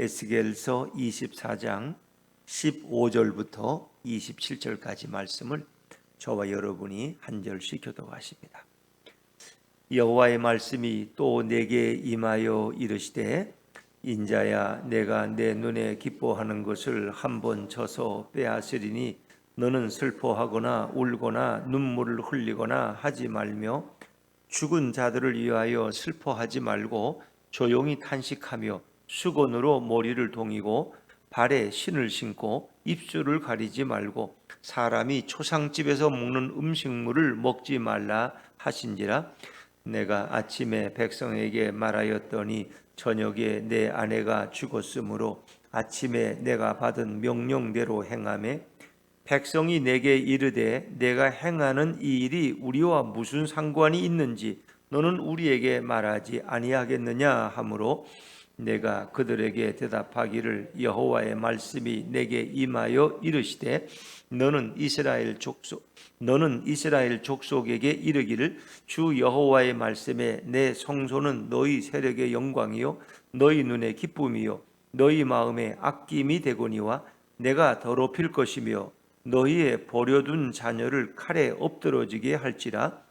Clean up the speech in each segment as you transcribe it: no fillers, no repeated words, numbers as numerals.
에스겔서 24장 15절부터 27절까지 말씀을 저와 여러분이 한 절씩 교독하십니다. 여호와의 말씀이 또 내게 임하여 이르시되 인자야 내가 내 눈에 기뻐하는 것을 한번 쳐서 빼앗으리니 너는 슬퍼하거나 울거나 눈물을 흘리거나 하지 말며 죽은 자들을 위하여 슬퍼하지 말고 조용히 탄식하며 수건으로 머리를 동이고 발에 신을 신고 입술을 가리지 말고 사람이 초상집에서 먹는 음식물을 먹지 말라 하신지라. 내가 아침에 백성에게 말하였더니 저녁에 내 아내가 죽었으므로 아침에 내가 받은 명령대로 행하매 백성이 내게 이르되 내가 행하는 이 일이 우리와 무슨 상관이 있는지 너는 우리에게 말하지 아니하겠느냐 하므로 내가 그들에게 대답하기를 여호와의 말씀이 내게 임하여 이르시되 너는 이스라엘 족속에게 이르기를 주 여호와의 말씀에 내 성소는 너희 세력의 영광이요 너희 눈의 기쁨이요 너희 마음의 아낌이 되거니와 내가 더럽힐 것이며 너희의 버려둔 자녀를 칼에 엎드러지게 할지라.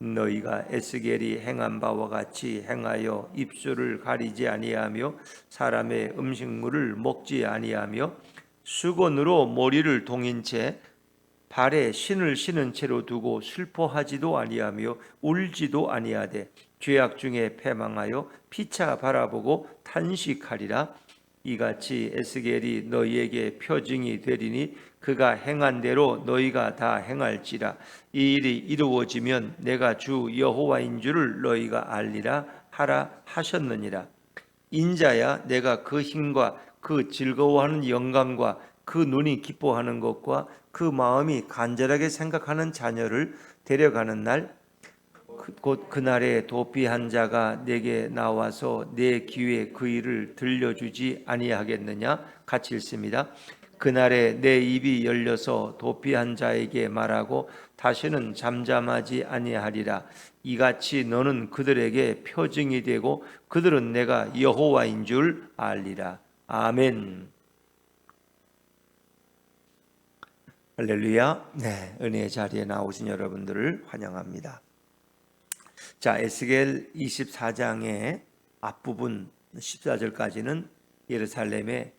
너희가 에스겔이 행한 바와 같이 행하여 입술을 가리지 아니하며 사람의 음식물을 먹지 아니하며 수건으로 머리를 동인 채 발에 신을 신은 채로 두고 슬퍼하지도 아니하며 울지도 아니하되 죄악 중에 패망하여 피차 바라보고 탄식하리라. 이같이 에스겔이 너희에게 표징이 되리니 그가 행한 대로 너희가 다 행할지라. 이 일이 이루어지면 내가 주 여호와인 줄을 너희가 알리라 하라 하셨느니라. 인자야 내가 그 힘과 그 즐거워하는 영광과 그 눈이 기뻐하는 것과 그 마음이 간절하게 생각하는 자녀를 데려가는 날 곧 그날에 도피한 자가 내게 나와서 내 귀에 그 일을 들려주지 아니하겠느냐. 같이 읽습니다. 그날에 내 입이 열려서 도피한 자에게 말하고 다시는 잠잠하지 아니하리라. 이같이 너는 그들에게 표징이 되고 그들은 내가 여호와인 줄 알리라. 아멘. 할렐루야. 네, 은혜의 자리에 나오신 여러분들을 환영합니다. 자, 에스겔 24장의 앞부분 14절까지는 예루살렘의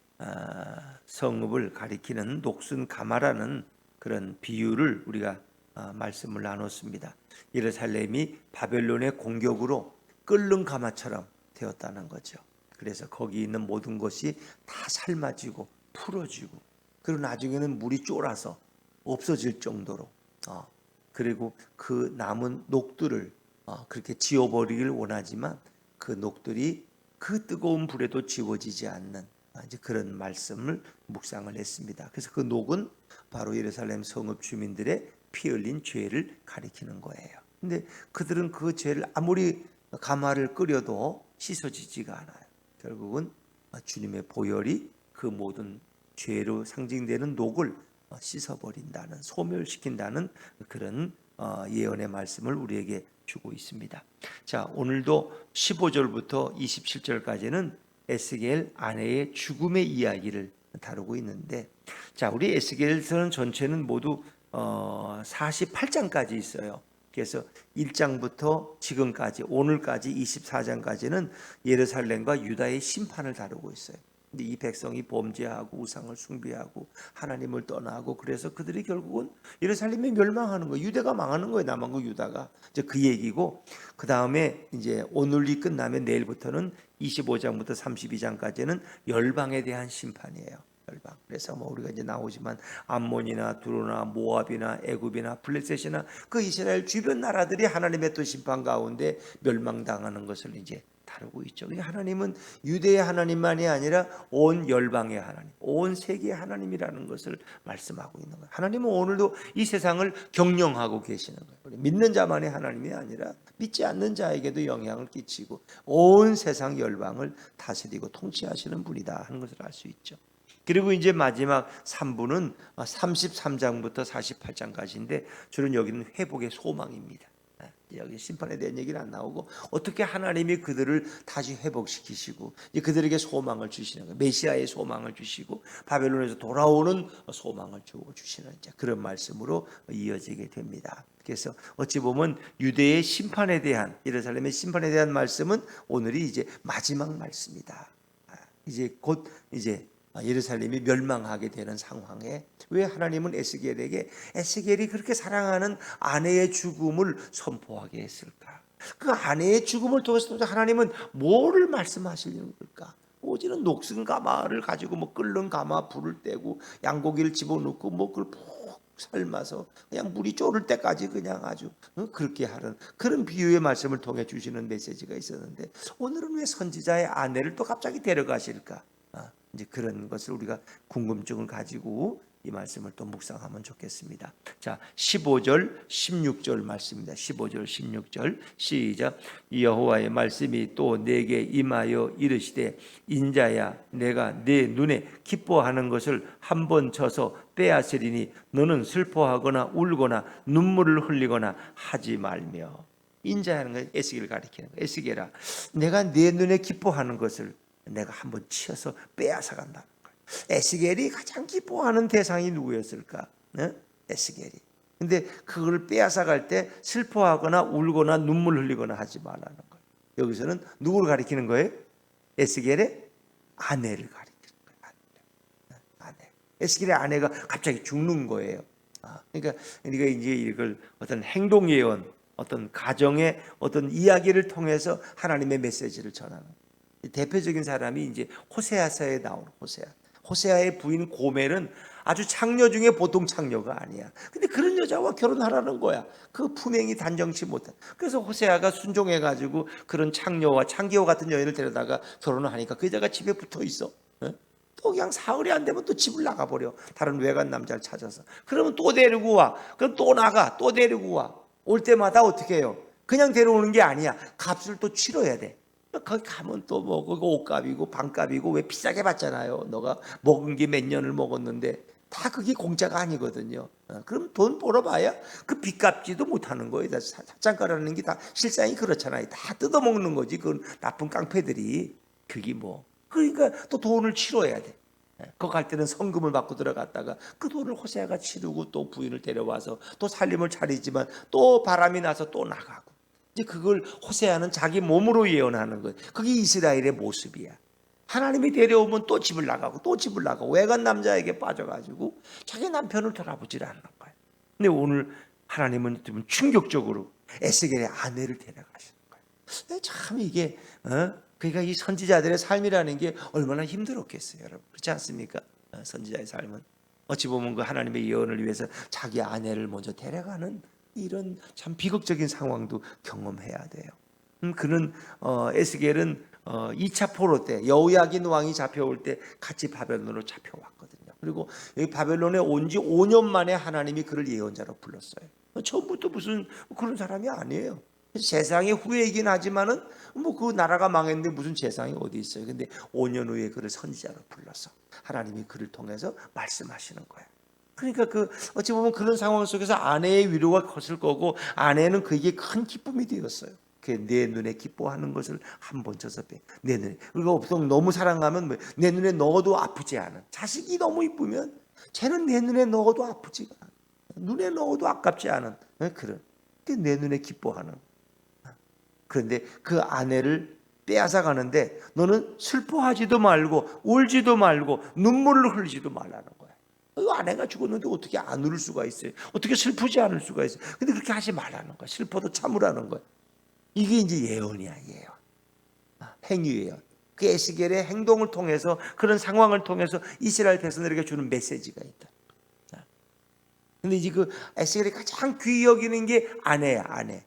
성읍을 가리키는 녹슨 가마라는 그런 비유를 우리가 말씀을 나눴습니다. 예루살렘이 바벨론의 공격으로 끓는 가마처럼 되었다는 거죠. 그래서 거기 있는 모든 것이 다 삶아지고 풀어지고 그리고 나중에는 물이 쫄아서 없어질 정도로 그리고 그 남은 녹들을 그렇게 지워버리길 원하지만 그 녹들이 그 뜨거운 불에도 지워지지 않는 이제 그런 말씀을 묵상을 했습니다. 그래서 그 녹은 바로 예루살렘 성읍 주민들의 피 흘린 죄를 가리키는 거예요. 근데 그들은 그 죄를 아무리 가마를 끓여도 씻어지지가 않아요. 결국은 주님의 보혈이 그 모든 죄로 상징되는 녹을 씻어버린다는, 소멸시킨다는 그런 예언의 말씀을 우리에게 주고 있습니다. 자, 오늘도 15절부터 27절까지는 에스겔 아내의 죽음의 이야기를 다루고 있는데, 자, 우리 에스겔서는 전체는 모두 48장까지 있어요. 그래서 1장부터 지금까지 오늘까지 24장까지는 예루살렘과 유다의 심판을 다루고 있어요. 근데 이 백성이 범죄하고 우상을 숭배하고 하나님을 떠나고 그래서 그들이 결국은 예루살렘이 멸망하는 거예요. 유대가 망하는 거예요. 남한국 유다가. 이제 그 얘기고, 그 다음에 이제 오늘이 끝나면 내일부터는 25장부터 32장까지는 열방에 대한 심판이에요. 열방. 그래서 뭐 우리가 이제 나오지만 암몬이나 두로나 모압이나 애굽이나 블레셋이나 그 이스라엘 주변 나라들이 하나님의 또 심판 가운데 멸망당하는 것을 이제 다루고 있죠. 하나님은 유대의 하나님만이 아니라 온 열방의 하나님, 온 세계의 하나님이라는 것을 말씀하고 있는 거예요. 하나님은 오늘도 이 세상을 경영하고 계시는 거예요. 믿는 자만의 하나님이 아니라 믿지 않는 자에게도 영향을 끼치고 온 세상 열방을 다스리고 통치하시는 분이다 하는 것을 알 수 있죠. 그리고 이제 마지막 3부는 33장부터 48장까지인데 주로 여기는 회복의 소망입니다. 여기 심판에 대한 얘기는 안 나오고 어떻게 하나님이 그들을 다시 회복시키시고 이제 그들에게 소망을 주시는 거예요. 메시아의 소망을 주시고 바벨론에서 돌아오는 소망을 주시는 이제 그런 말씀으로 이어지게 됩니다. 그래서 어찌 보면 유대의 심판에 대한 예루살렘의 심판에 대한 말씀은 오늘이 이제 마지막 말씀이다. 이제 곧 이제 예루살렘이 멸망하게 되는 상황에 왜 하나님은 에스겔이 그렇게 사랑하는 아내의 죽음을 선포하게 했을까? 그 아내의 죽음을 통해서 하나님은 뭐를 말씀하시려는 걸까? 오지는 녹슨 가마를 가지고 뭐 끓는 가마 불을 떼고 양고기를 집어넣고 뭐 그걸 푹 삶아서 그냥 물이 졸을 때까지 그냥 아주 그렇게 하는 그런 비유의 말씀을 통해 주시는 메시지가 있었는데 오늘은 왜 선지자의 아내를 또 갑자기 데려가실까? 이제 그런 것을 우리가 궁금증을 가지고 이 말씀을 또 묵상하면 좋겠습니다. 자, 15절, 16절 말씀입니다. 15절, 16절 시작. 여호와의 말씀이 또 내게 임하여 이르시되 인자야 내가 내 눈에 기뻐하는 것을 한 번 쳐서 빼앗으리니 너는 슬퍼하거나 울거나 눈물을 흘리거나 하지 말며. 인자하는 건 에스겔을 가리키는 거예요. 에스겔아 내가 내 눈에 기뻐하는 것을 내가 한번 치어서 빼앗아 간다는 거예요. 에스겔이 가장 기뻐하는 대상이 누구였을까? 네? 에스겔이. 근데 그걸 빼앗아 갈 때 슬퍼하거나 울거나 눈물 흘리거나 하지 말라는 거예요. 여기서는 누구를 가리키는 거예요? 에스겔의 아내를 가리키는 거예요. 아내. 에스겔의 아내가 갑자기 죽는 거예요. 그러니까 이제 이걸 어떤 행동 예언, 어떤 가정의 어떤 이야기를 통해서 하나님의 메시지를 전하는 거예요. 대표적인 사람이 이제 호세아서에 나오는 호세아의 부인 고멜은 아주 창녀 중에 보통 창녀가 아니야. 근데 그런 여자와 결혼하라는 거야. 그 품행이 단정치 못한. 그래서 호세아가 순종해가지고 그런 창녀와 창기호 같은 여인을 데려다가 결혼을 하니까 그 여자가 집에 붙어 있어. 또 그냥 사흘이 안 되면 또 집을 나가버려. 다른 외간 남자를 찾아서. 그러면 또 데리고 와. 그럼 또 나가. 또 데리고 와. 올 때마다 어떻게 해요? 그냥 데려오는 게 아니야. 값을 또 치러야 돼. 거기 가면 또 뭐 옷값이고 방값이고 왜 비싸게 받잖아요. 너가 먹은 게 몇 년을 먹었는데 다 그게 공짜가 아니거든요. 그럼 돈 벌어봐야 그 빚갚지도 못하는 거예요. 사장가라는 게 다 실상이 그렇잖아요. 다 뜯어먹는 거지. 그 나쁜 깡패들이. 그게 뭐 그러니까 또 돈을 치러야 돼. 거기 갈 때는 성금을 받고 들어갔다가 그 돈을 호세아가 치르고 또 부인을 데려와서 또 살림을 차리지만 또 바람이 나서 또 나가고. 이제 그걸 호세아는 자기 몸으로 예언하는 거예요. 그게 이스라엘의 모습이야. 하나님이 데려오면 또 집을 나가고 또 집을 나가고 외간 남자에게 빠져가지고 자기 남편을 돌아보질 않는 거예요. 근데 오늘 하나님은 좀 충격적으로 에스겔의 아내를 데려가시는 거예요. 참 이게 그러니까 이 선지자들의 삶이라는 게 얼마나 힘들었겠어요, 여러분. 그렇지 않습니까? 선지자의 삶은 어찌 보면 그 하나님의 예언을 위해서 자기 아내를 먼저 데려가는 이런 참 비극적인 상황도 경험해야 돼요. 그는 에스겔은 2차 포로 때 여호야긴 왕이 잡혀올 때 같이 바벨론으로 잡혀왔거든요. 그리고 여기 바벨론에 온 지 5년 만에 하나님이 그를 예언자로 불렀어요. 처음부터 무슨 그런 사람이 아니에요. 재상의 후예이긴 하지만은 뭐 그 나라가 망했는데 무슨 재상이 어디 있어요. 근데 5년 후에 그를 선지자로 불러서 하나님이 그를 통해서 말씀하시는 거예요. 그러니까 그 어찌 보면 그런 상황 속에서 아내의 위로가 컸을 거고 아내는 그에게 큰 기쁨이 되었어요. 내 눈에 기뻐하는 것을 한 번 쳐서 내 눈에 그리고 보통 너무 사랑하면 내 눈에 넣어도 아프지 않은 자식이 너무 이쁘면 쟤는 내 눈에 넣어도 아프지가 않아. 눈에 넣어도 아깝지 않은 그런 내 눈에 기뻐하는. 그런데 그 아내를 빼앗아 가는데 너는 슬퍼하지도 말고 울지도 말고 눈물을 흘리지도 말라는 거야. 아내가 죽었는데 어떻게 안 울을 수가 있어요? 어떻게 슬프지 않을 수가 있어요? 근데 그렇게 하지 말라는 거야. 슬퍼도 참으라는 거야. 이게 이제 예언이야, 예언. 행위 예언. 그 에스겔의 행동을 통해서 그런 상황을 통해서 이스라엘 백성들에게 주는 메시지가 있다. 근데 이제 그 에스겔이 가장 귀히 여기는 게 아내야, 아내.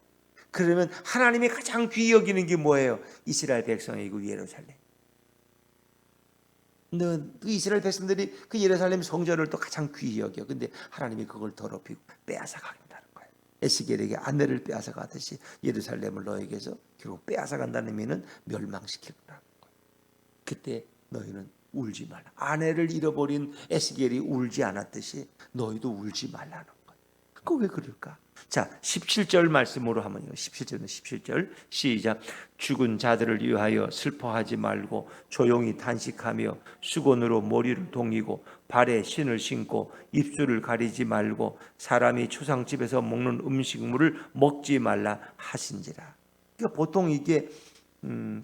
그러면 하나님이 가장 귀히 여기는 게 뭐예요? 이스라엘 백성이고 예루살렘. 근데 그 이스라엘 백성들이 그 예루살렘 성전을 또 가장 귀히 여겨. 근데 하나님이 그걸 더럽히고 빼앗아 가겠다는 거예요. 에스겔에게 아내를 빼앗아 가듯이 예루살렘을 너에게서 결국 빼앗아 간다는 의미는 멸망시킬 거라는 거예요. 그때 너희는 울지 말라. 아내를 잃어버린 에스겔이 울지 않았듯이 너희도 울지 말라는 거예요. 그거 왜 그럴까? 자, 17절 말씀으로 하면요. 17절은 17절 시작. 죽은 자들을 위하여 슬퍼하지 말고 조용히 단식하며 수건으로 머리를 동이고 발에 신을 신고 입술을 가리지 말고 사람이 초상집에서 먹는 음식물을 먹지 말라 하신지라. 그러니까 보통 이게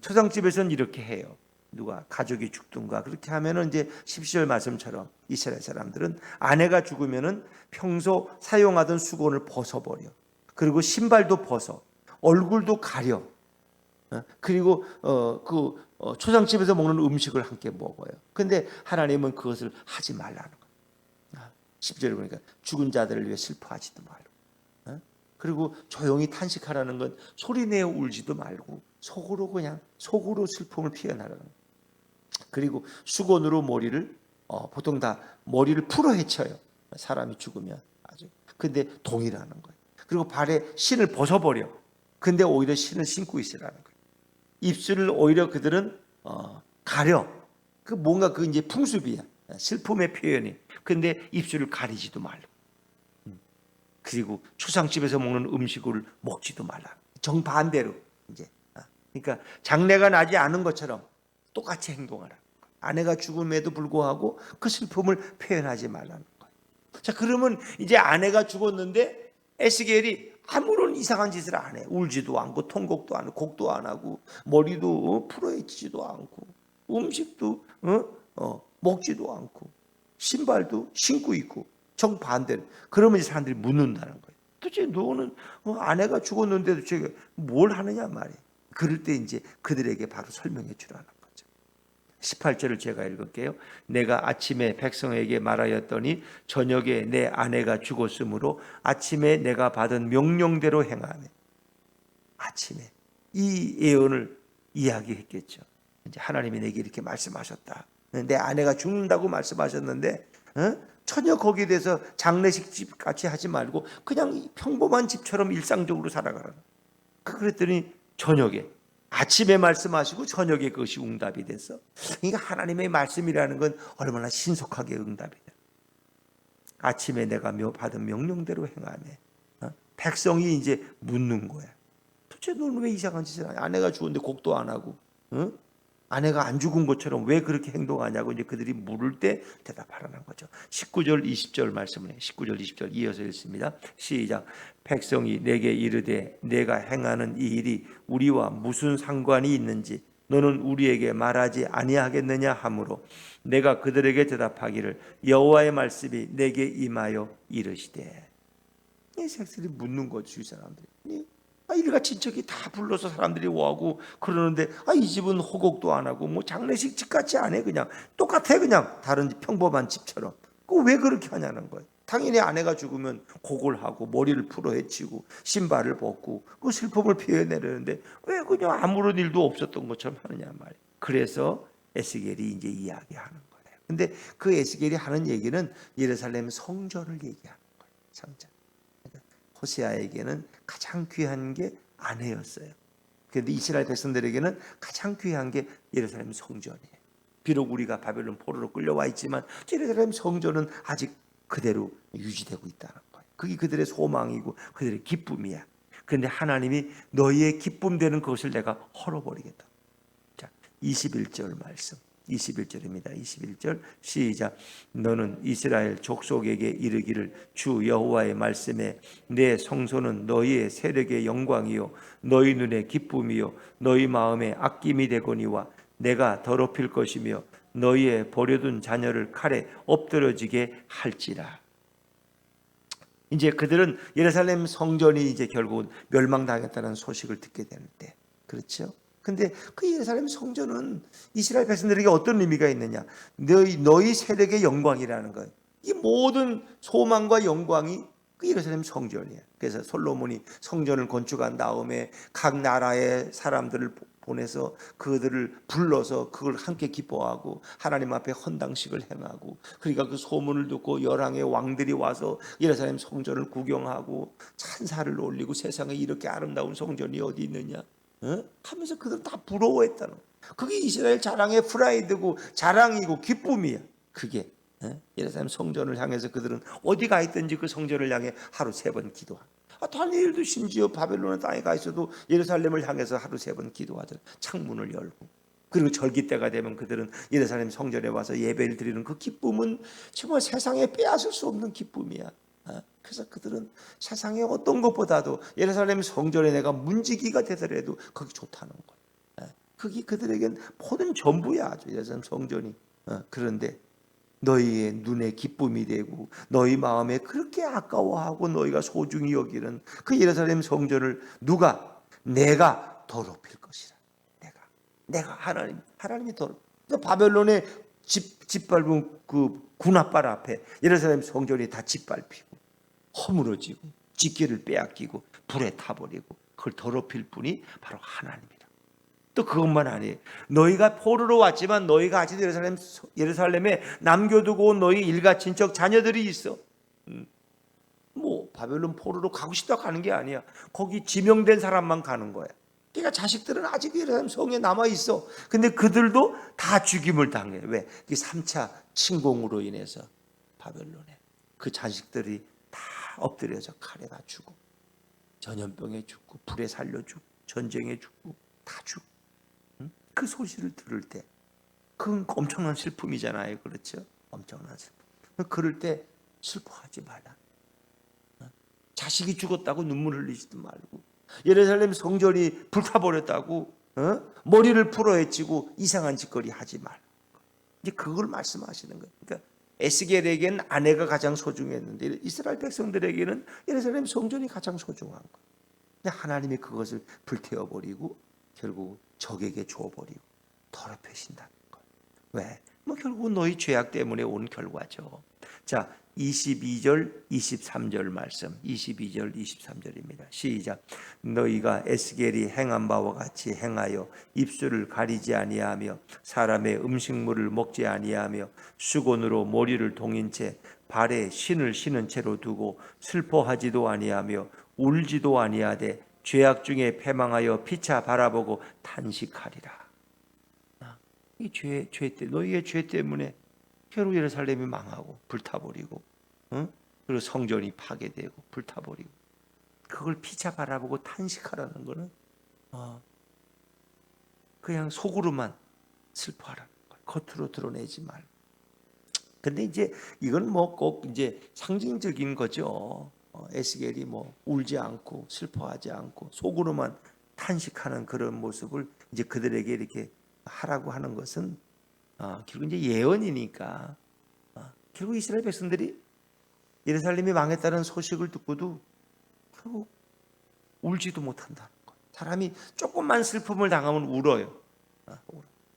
초상집에서는 이렇게 해요. 누가 가족이 죽든가 그렇게 하면은 이제 17절 말씀처럼 이스라엘 사람들은 아내가 죽으면은 평소 사용하던 수건을 벗어버려. 그리고 신발도 벗어. 얼굴도 가려. 그리고 초상집에서 먹는 음식을 함께 먹어요. 근데 하나님은 그것을 하지 말라는 거예요. 10절에 보니까 죽은 자들을 위해 슬퍼하지도 말고. 그리고 조용히 탄식하라는 건 소리내어 울지도 말고 속으로 슬픔을 표현하라는 거예요. 그리고 수건으로 머리를 보통 다 머리를 풀어 헤쳐요. 사람이 죽으면 아주. 근데 동일하는 거예요. 그리고 발에 신을 벗어버려. 근데 오히려 신을 신고 있으라는 거예요. 입술을 오히려 그들은 가려. 그 뭔가 그 이제 풍습이야. 슬픔의 표현이. 근데 입술을 가리지도 말고. 그리고 초상집에서 먹는 음식을 먹지도 말라. 정반대로 이제. 그러니까 장래가 나지 않은 것처럼 똑같이 행동하라. 아내가 죽음에도 불구하고 그 슬픔을 표현하지 말라는 거예요. 자, 그러면 이제 아내가 죽었는데 에스겔이 아무런 이상한 짓을 안 해. 울지도 않고 통곡도 안 하고 곡도 안 하고 머리도 풀어헤치지도 않고 음식도 먹지도 않고 신발도 신고 있고 정반대로. 그러면 이제 사람들이 묻는다는 거예요. 도대체 너는 아내가 죽었는데도 도대체 뭘 하느냐 말이에요. 그럴 때 이제 그들에게 바로 설명해 주라는 거죠. 18절을 제가 읽을게요. 내가 아침에 백성에게 말하였더니 저녁에 내 아내가 죽었으므로 아침에 내가 받은 명령대로 행하며. 아침에 이 예언을 이야기했겠죠. 이제 하나님이 내게 이렇게 말씀하셨다. 내 아내가 죽는다고 말씀하셨는데 전혀 거기에 대해서 장례식 집 같이 하지 말고 그냥 평범한 집처럼 일상적으로 살아가라. 그랬더니 저녁에 아침에 말씀하시고 저녁에 그것이 응답이 됐어. 그러니까 하나님의 말씀이라는 건 얼마나 신속하게 응답이 돼. 아침에 내가 받은 명령대로 행하며. 백성이 이제 묻는 거야. 도대체 너는 왜 이상한 짓을 하냐? 아내가 죽었는데 곡도 안 하고 아내가 안 죽은 것처럼 왜 그렇게 행동하냐고 이제 그들이 물을 때 대답하라는 거죠. 19절 20절 말씀을 해요. 19절 20절 이어서 읽습니다. 시작. 백성이 내게 이르되 내가 행하는 이 일이 우리와 무슨 상관이 있는지 너는 우리에게 말하지 아니하겠느냐 하므로 내가 그들에게 대답하기를 여호와의 말씀이 내게 임하여 이르시되. 이 색들이 묻는 거죠. 주위 사람들이. 일가 친척이 다 불러서 사람들이 오고 그러는데 이 집은 호곡도 안 하고 뭐 장례식 집같이 안 해. 그냥 똑같아. 그냥 다른 평범한 집처럼. 그 왜 그렇게 하냐는 거예요. 당연히 아내가 죽으면 곡을 하고 머리를 풀어 헤치고 신발을 벗고 그 슬픔을 표현해내는데 왜 그냥 아무런 일도 없었던 것처럼 하느냐 말이에요. 그래서 에스겔이 이제 이야기하는 거예요. 근데 그 에스겔이 하는 얘기는 예루살렘 성전을 얘기하는 거예요. 성전. 호세아에게는 가장 귀한 게 아내였어요. 그런데 이스라엘 백성들에게는 가장 귀한 게 예루살렘 성전이에요. 비록 우리가 바벨론 포로로 끌려와 있지만 예루살렘 성전은 아직 그대로 유지되고 있다는 거예요. 그게 그들의 소망이고 그들의 기쁨이야. 그런데 하나님이 너희의 기쁨 되는 것을 내가 헐어버리겠다. 자, 21절 말씀. 21절입니다. 21절 시작. 너는 이스라엘 족속에게 이르기를 주 여호와의 말씀에 내 성소는 너희의 세력의 영광이요 너희 눈의 기쁨이요 너희 마음의 아낌이 되거니와 내가 더럽힐 것이며 너희의 버려둔 자녀를 칼에 엎드러지게 할지라. 이제 그들은 예루살렘 성전이 이제 결국은 멸망당했다는 소식을 듣게 되는데, 그렇죠? 근데 그 예루살렘 성전은 이스라엘 백성들에게 어떤 의미가 있느냐? 너희 세력의 영광이라는 거예요. 이 모든 소망과 영광이 그 예루살렘 성전이에요. 그래서 솔로몬이 성전을 건축한 다음에 각 나라의 사람들을 보내서 그들을 불러서 그걸 함께 기뻐하고 하나님 앞에 헌당식을 행하고, 그러니까 그 소문을 듣고 열왕의 왕들이 와서 예루살렘 성전을 구경하고 찬사를 올리고 세상에 이렇게 아름다운 성전이 어디 있느냐 하면서 그들 다 부러워했다는 거예요. 그게 이스라엘 자랑의 프라이드고 자랑이고 기쁨이야. 그게 예루살렘 성전을 향해서 그들은 어디 가 있든지 그 성전을 향해 하루 3번 기도합니다. 다니엘도 심지어 바벨론의 땅에 가 있어도 예루살렘을 향해서 하루 3번 기도하더라. 창문을 열고. 그리고 절기 때가 되면 그들은 예루살렘 성전에 와서 예배를 드리는 그 기쁨은 정말 세상에 빼앗을 수 없는 기쁨이야. 그래서 그들은 세상의 어떤 것보다도 예루살렘 성전에 내가 문지기가 되더라도 거기 좋다는 거야. 그게 그들에겐 모든 전부야. 예루살렘 성전이. 그런데 너희의 눈에 기쁨이 되고 너희 마음에 그렇게 아까워하고 너희가 소중히 여기는 그 예루살렘 성전을 누가? 내가 더럽힐 것이라. 내가 하나님이 더럽. 바벨론의 짓밟은 그 군합발 앞에 예루살렘 성전이 다 짓밟히고 허물어지고 직계를 빼앗기고 불에 타버리고 그걸 더럽힐 분이 바로 하나님이다. 또 그것만 아니에요. 너희가 포로로 왔지만 너희가 아직 예루살렘에 남겨두고 온 너희 일가 친척 자녀들이 있어. 뭐 바벨론 포로로 가고 싶다 가는 게 아니야. 거기 지명된 사람만 가는 거야. 그러니까 자식들은 아직 예루살렘 성에 남아 있어. 근데 그들도 다 죽임을 당해. 왜? 3차 침공으로 인해서 바벨론에 그 자식들이 다 엎드려서 칼에 다 죽고 전염병에 죽고 불에 살려 죽고 전쟁에 죽고 다 죽고. 그 소식을 들을 때 그건 엄청난 슬픔이잖아요. 그렇죠? 엄청난 슬픔. 그럴 때 슬퍼하지 말라. 자식이 죽었다고 눈물 흘리지도 말고 예루살렘 성전이 불타버렸다고 머리를 풀어헤치고 이상한 짓거리 하지 말라. 이제 그걸 말씀하시는 거예요. 그러니까 에스겔에게는 아내가 가장 소중했는데 이스라엘 백성들에게는 예루살렘 성전이 가장 소중한 거예요. 근데 하나님이 그것을 불태워버리고 결국 적에게 줘버리고 더럽히신다는 거예요. 왜? 뭐 결국은 너희 죄악 때문에 온 결과죠. 자, 22절 23절 말씀. 22절 23절입니다. 시작. 너희가 에스겔이 행한 바와 같이 행하여 입술을 가리지 아니하며 사람의 음식물을 먹지 아니하며 수건으로 머리를 동인 채 발에 신을 신은 채로 두고 슬퍼하지도 아니하며 울지도 아니하되 죄악 중에 패망하여 피차 바라보고 탄식하리라. 이 너희의 죄 때문에 결국 예루살렘이 망하고 불타버리고, 그리고 성전이 파괴되고 불타버리고, 그걸 피차 바라보고 탄식하라는 거는 그냥 속으로만 슬퍼하라는 거예요. 겉으로 드러내지 말고. 근데 이제 이건 뭐 꼭 이제 상징적인 거죠. 에스겔이 뭐 울지 않고 슬퍼하지 않고 속으로만 탄식하는 그런 모습을 이제 그들에게 이렇게 하라고 하는 것은 결국 이제 예언이니까 결국 이스라엘 백성들이 예루살렘이 망했다는 소식을 듣고도 결국 울지도 못한다는 거예요. 사람이 조금만 슬픔을 당하면 울어요.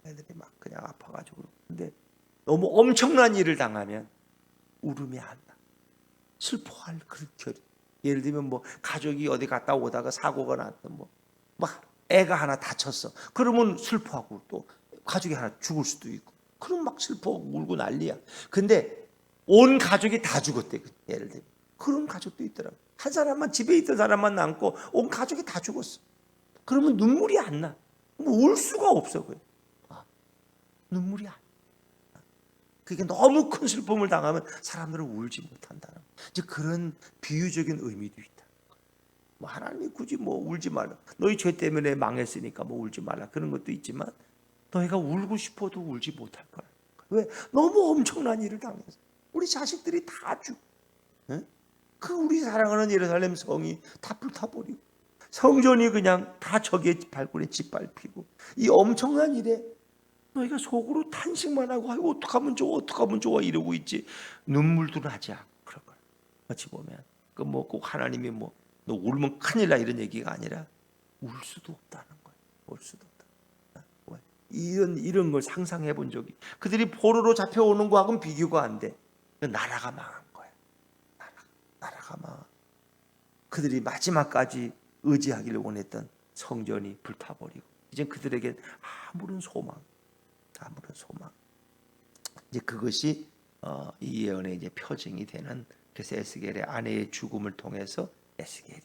애들이 막 그냥 아파가지고. 근데 너무 엄청난 일을 당하면 울음이 안 나. 슬퍼할 그런 결이. 예를 들면 뭐 가족이 어디 갔다 오다가 사고가 났던 막 애가 하나 다쳤어. 그러면 슬퍼하고 또 가족이 하나 죽을 수도 있고. 그럼 막 슬퍼하고 울고 난리야. 근데 온 가족이 다 죽었대. 예를 들면 그런 가족도 있더라고. 한 사람만 집에 있던 사람만 남고 온 가족이 다 죽었어. 그러면 눈물이 안 나. 뭐 울 수가 없어. 그래. 눈물이 안 나. 그게 너무 큰 슬픔을 당하면 사람들은 울지 못한다는 이제 그런 비유적인 의미도 있다. 뭐 하나님이 굳이 뭐 울지 말라. 너희 죄 때문에 망했으니까 뭐 울지 말라. 그런 것도 있지만 너희가 울고 싶어도 울지 못할 거야. 왜? 너무 엄청난 일을 당해서 우리 자식들이 다 죽. 그 우리 사랑하는 예루살렘 성이 다 불타버리고 성전이 그냥 다 적의 발굴에 짓밟히고 이 엄청난 일에 너희가 속으로 탄식만 하고 아이고 어떡하면 좋아 어떡하면 좋아 이러고 있지 눈물도 나지 않고 그런 거야. 어찌 보면 그 뭐 꼭 하나님이 뭐 너 울면 큰일 나 이런 얘기가 아니라 울 수도 없다는 거야. 울 수도 없다. 왜? 이런 걸 상상해 본 적이 그들이 포로로 잡혀오는 거하고는 비교가 안 돼. 나라가 망한 거야. 나라가 망한. 그들이 마지막까지 의지하기를 원했던 성전이 불타버리고 이제 그들에게 아무런 소망. 이제 그것이 이 예언의 이제 표징이 되는 그래서 에스겔의 아내의 죽음을 통해서 에스겔이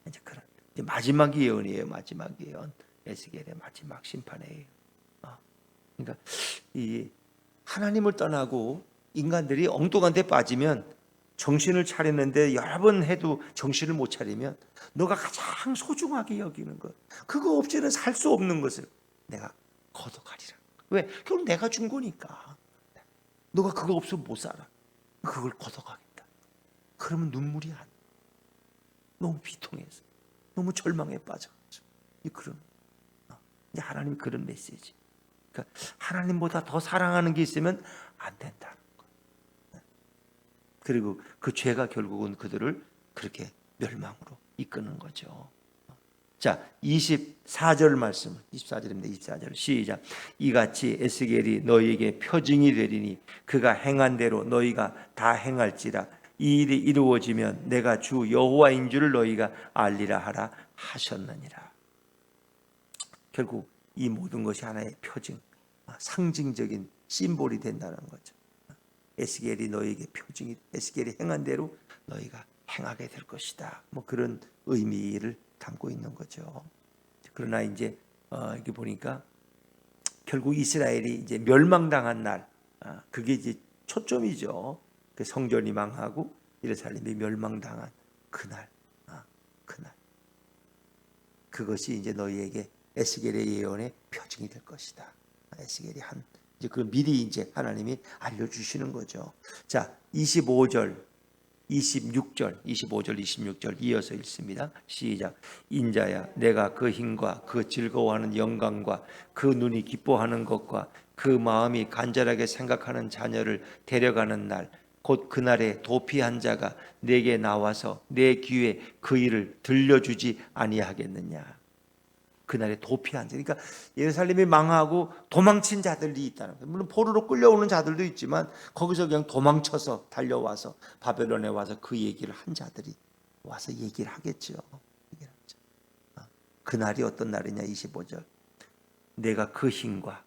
이제 그런 이제 마지막 예언이에요. 마지막 예언 에스겔의 마지막 심판이에요. 그러니까 이 하나님을 떠나고 인간들이 엉뚱한 데 빠지면 정신을 차리는데 여러 번 해도 정신을 못 차리면 너가 가장 소중하게 여기는 것, 그거 없이는 살 수 없는 것을 내가 거둬가리라. 왜? 결국 내가 준 거니까. 너가 그거 없으면 못 살아. 그걸 거둬가겠다. 그러면 눈물이 안 나. 너무 비통해서, 너무 절망에 빠져가지고. 그런 이제 하나님 그런 메시지. 그러니까 하나님보다 더 사랑하는 게 있으면 안 된다는 거. 그리고 그 죄가 결국은 그들을 그렇게 멸망으로 이끄는 거죠. 자, 24절 말씀, 24절입니다. 24절 시작. 이같이 에스겔이 너희에게 표징이 되리니 그가 행한 대로 너희가 다 행할지라. 이 일이 이루어지면 내가 주 여호와인 줄을 너희가 알리라 하라 하셨느니라. 결국 이 모든 것이 하나의 표징, 상징적인 심볼이 된다는 거죠. 에스겔이 너희에게 표징이, 에스겔이 행한 대로 너희가 행하게 될 것이다. 뭐 그런 의미를 담고 있는 거죠. 그러나 이제 이렇게 보니까 결국 이스라엘이 이제 멸망당한 날, 그게 이제 초점이죠. 그 성전이 망하고 예루살렘이 멸망당한 그날, 그날. 그것이 이제 너희에게 에스겔의 예언의 표징이 될 것이다. 에스겔이 한 이제 그 미리 이제 하나님이 알려주시는 거죠. 자, 25절, 26절, 25절, 26절 이어서 읽습니다. 시작. 인자야, 내가 그 힘과 그 즐거워하는 영광과 그 눈이 기뻐하는 것과 그 마음이 간절하게 생각하는 자녀를 데려가는 날, 곧 그날에 도피한 자가 내게 나와서 내 귀에 그 일을 들려주지 아니하겠느냐. 그날에 도피한 자, 그러니까 예루살렘이 망하고 도망친 자들이 있다는 거예요. 물론 포로로 끌려오는 자들도 있지만 거기서 그냥 도망쳐서 달려와서 바벨론에 와서 그 얘기를 한 자들이 와서 얘기를 하겠죠. 그날이 어떤 날이냐. 25절. 내가 그 힘과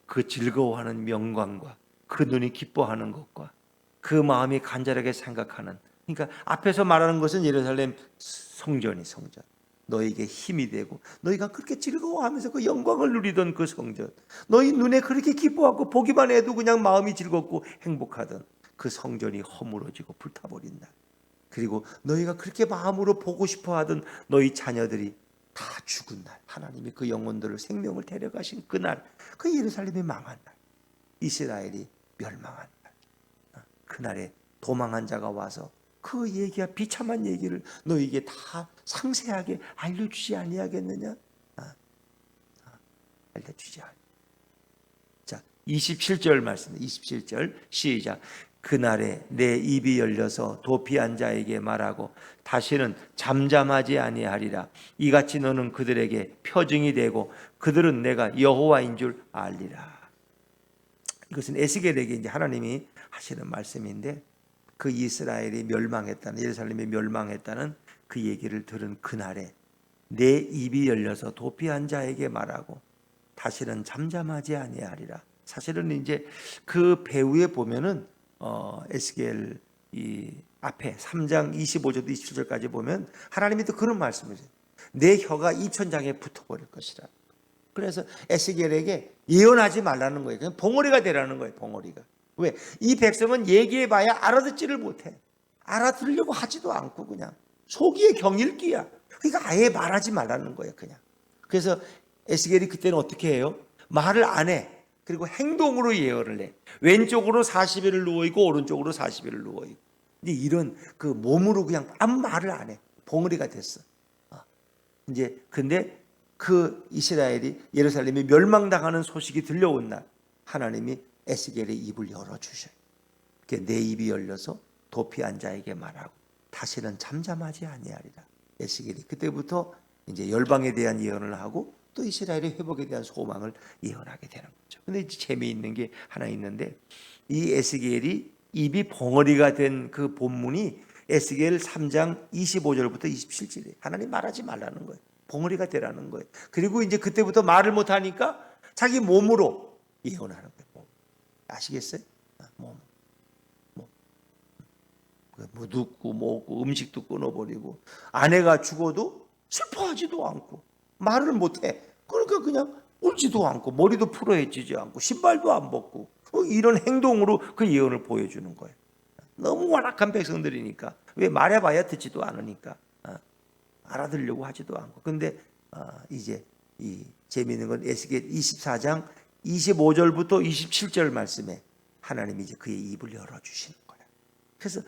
그 즐거워하는 명광과 그 눈이 기뻐하는 것과 그 마음이 간절하게 생각하는, 그러니까 앞에서 말하는 것은 예루살렘 성전이 성전, 너에게 힘이 되고 너희가 그렇게 즐거워하면서 그 영광을 누리던 그 성전, 너희 눈에 그렇게 기뻐하고 보기만 해도 그냥 마음이 즐겁고 행복하던 그 성전이 허물어지고 불타버린다. 그리고 너희가 그렇게 마음으로 보고 싶어하던 너희 자녀들이 다 죽은 날, 하나님이 그 영혼들을 생명을 데려가신 그날, 그 예루살렘이 망한 날, 이스라엘이 멸망한 날, 그날에 도망한 자가 와서 그 얘기야, 비참한 얘기를 너에게 다 상세하게 알려주지 아니하겠느냐? 알려주지 아니. 자, 27절 말씀, 27절 시작. 그날에 내 입이 열려서 도피한 자에게 말하고 다시는 잠잠하지 아니하리라. 이같이 너는 그들에게 표징이 되고 그들은 내가 여호와인 줄 알리라. 이것은 에스겔에게 이제 하나님이 하시는 말씀인데, 그 이스라엘이 멸망했다는, 예루살렘이 멸망했다는 그 얘기를 들은 그날에 내 입이 열려서 도피한 자에게 말하고 다시는 잠잠하지 아니하리라. 사실은 이제 그 배후에 보면은 에스겔 이 앞에 3장 25절부터 27절까지 보면 하나님이 또 그런 말씀을 해요. 내 혀가 입천장에 붙어버릴 것이라. 그래서 에스겔에게 예언하지 말라는 거예요. 그냥 봉어리가 되라는 거예요. 봉어리가. 왜? 이 백성은 얘기해봐야 알아듣지를 못해. 알아들으려고 하지도 않고 그냥 속이의 경일기야. 그러니까 아예 말하지 말라는 거예요. 그냥. 그래서 에스겔이 그때는 어떻게 해요? 말을 안 해. 그리고 행동으로 예언을 해. 왼쪽으로 40일을 누워있고 오른쪽으로 40일을 누워있고. 이제 이런 그 몸으로 그냥 아무 말을 안 해. 봉우리가 됐어. 이제 근데 그 이스라엘이 예루살렘이 멸망당하는 소식이 들려온 날 하나님이 에스겔의 입을 열어주셔요. 내 입이 열려서 도피한 자에게 말하고 다시는 잠잠하지 아니하리라. 에스겔이 그때부터 이제 열방에 대한 예언을 하고 또 이스라엘의 회복에 대한 소망을 예언하게 되는 거죠. 근데 이제 재미있는 게 하나 있는데, 이 에스겔이 입이 봉어리가 된 그 본문이 에스겔 3장 25절부터 27절이에요. 하나님 말하지 말라는 거예요. 봉어리가 되라는 거예요. 그리고 이제 그때부터 말을 못하니까 자기 몸으로 예언하는 거예요. 아시겠어요? 뭐 눕고 먹고 음식도 끊어버리고 아내가 죽어도 슬퍼하지도 않고 말을 못해. 그러니까 그냥 울지도 않고 머리도 풀어헤치지 않고 신발도 안 벗고 이런 행동으로 그 예언을 보여주는 거예요. 너무 완악한 백성들이니까 왜 말해봐야 듣지도 않으니까 알아들으려고 하지도 않고. 근데 이제 이 재미있는 건 에스겔 24장 25절부터 27절 말씀에 하나님이 이제 그의 입을 열어주시는 거예요. 그래서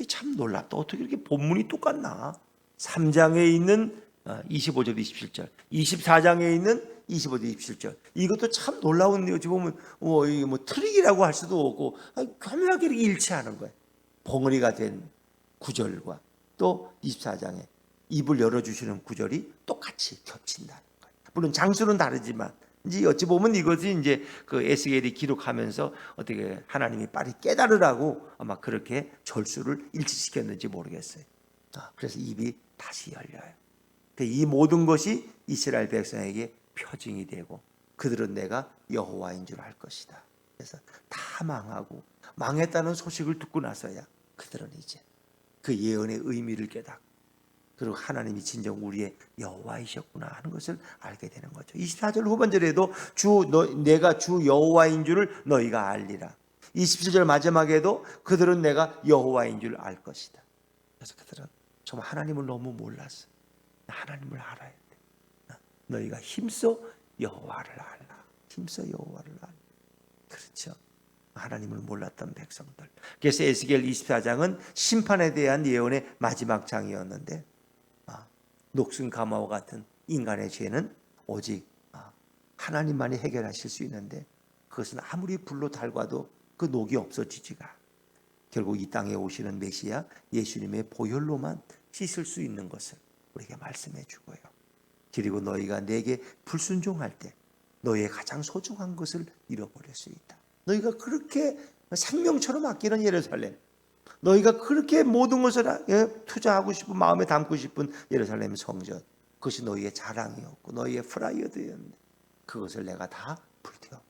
참 놀랍다. 어떻게 이렇게 본문이 똑같나? 3장에 있는 25절 27절, 24장에 있는 25절 27절. 이것도 참 놀라운 어찌 보면 이게 뭐 트릭이라고 할 수도 없고 교묘하게 이렇게 일치하는 거예요. 봉헌이가 된 구절과 또 24장에 입을 열어주시는 구절이 똑같이 겹친다는 거예요. 물론 장수는 다르지만 이제 어찌 보면 이것이 이제 그 에스겔이 기록하면서 어떻게 하나님이 빨리 깨달으라고 아마 그렇게 절수를 일치시켰는지 모르겠어요. 그래서 입이 다시 열려요. 이 모든 것이 이스라엘 백성에게 표징이 되고 그들은 내가 여호와인 줄 알 것이다. 그래서 다 망하고 망했다는 소식을 듣고 나서야 그들은 이제 그 예언의 의미를 깨닫고 그리고 하나님이 진정 우리의 여호와이셨구나 하는 것을 알게 되는 거죠. 24절 후반절에도 내가 주 여호와인 줄을 너희가 알리라. 27절 마지막에도 그들은 내가 여호와인 줄 알 것이다. 그래서 그들은 정말 하나님을 너무 몰랐어. 하나님을 알아야 돼. 너희가 힘써 여호와를 알라. 힘써 여호와를 알라. 그렇죠. 하나님을 몰랐던 백성들. 그래서 에스겔 24장은 심판에 대한 예언의 마지막 장이었는데 녹슨 가마와 같은 인간의 죄는 오직 하나님만이 해결하실 수 있는데 그것은 아무리 불로 달궈도 그 녹이 없어지지가. 결국 이 땅에 오시는 메시아 예수님의 보혈로만 씻을 수 있는 것을 우리에게 말씀해 주고요. 그리고 너희가 내게 불순종할 때 너희의 가장 소중한 것을 잃어버릴 수 있다. 너희가 그렇게 생명처럼 아끼는 예루살렘, 너희가 그렇게 모든 것을 투자하고 싶은 마음에 담고 싶은 예루살렘 성전, 그것이 너희의 자랑이었고 너희의 프라이어드였는데 그것을 내가 다 불태워버려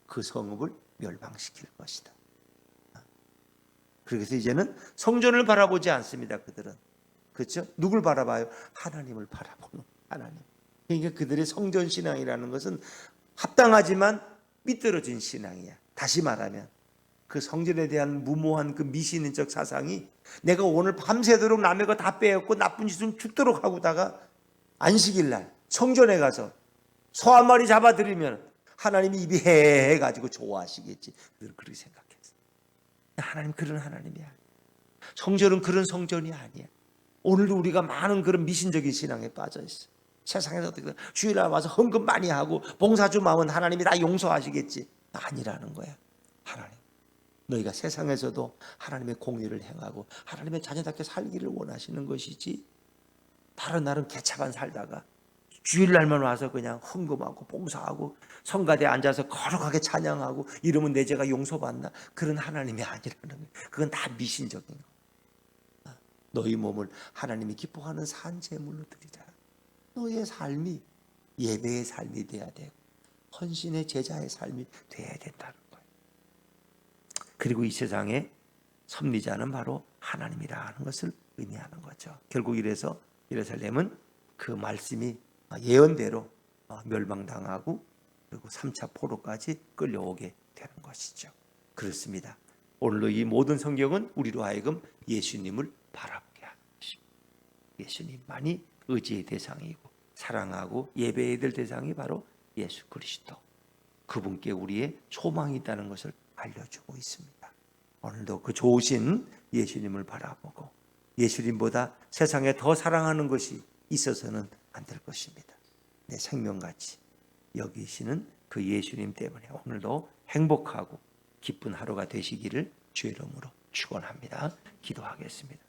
그 성읍을 멸망시킬 것이다. 그래서 이제는 성전을 바라보지 않습니다. 그들은. 그렇죠? 누굴 바라봐요? 하나님을 바라보는 하나님. 그러니까 그들의 성전 신앙이라는 것은 합당하지만 삐뚤어진 신앙이야. 다시 말하면 그 성전에 대한 무모한 그 미신적 사상이 내가 오늘 밤새도록 남의 거 다 빼앗고 나쁜 짓은 죽도록 하고다가 안식일 날 성전에 가서 소 한 마리 잡아들이면 하나님이 입이 해가지고 좋아하시겠지. 그렇게 생각했어. 하나님 그런 하나님이야. 성전은 그런 성전이 아니야. 오늘도 우리가 많은 그런 미신적인 신앙에 빠져 있어. 세상에서 어떻게 주일날 와서 헌금 많이 하고 봉사 좀 하면 하나님이 다 용서하시겠지. 아니라는 거야. 하나님, 너희가 세상에서도 하나님의 공의를 행하고 하나님의 자녀답게 살기를 원하시는 것이지 다른 날은 개차반 살다가 주일날만 와서 그냥 헌금하고 봉사하고 성가대에 앉아서 거룩하게 찬양하고 이러면 내 죄가 용서받나? 그런 하나님이 아니라는 거예요. 그건 다 미신적인 거예요. 너희 몸을 하나님이 기뻐하는 산 제물로 드리라. 너희의 삶이 예배의 삶이 돼야 되고 헌신의 제자의 삶이 돼야 된다는 거예요. 그리고 이 세상의 섭리자는 바로 하나님이라는 것을 의미하는 거죠. 결국 이래서 예루살렘은 그 말씀이 예언대로 멸망당하고 그리고 3차 포로까지 끌려오게 되는 것이죠. 그렇습니다. 오늘도 이 모든 성경은 우리로 하여금 예수님을 바라보게 하는 것입니다. 예수님만이 의지의 대상이고 사랑하고 예배해야 될 대상이 바로 예수 그리스도. 그분께 우리의 소망이 있다는 것을 알려주고 있습니다. 오늘도 그 좋으신 예수님을 바라보고 예수님보다 세상에 더 사랑하는 것이 있어서는 안 될 것입니다. 내 생명같이 여기시는 그 예수님 때문에 오늘도 행복하고 기쁜 하루가 되시기를 주의 이름으로 축원합니다. 기도하겠습니다.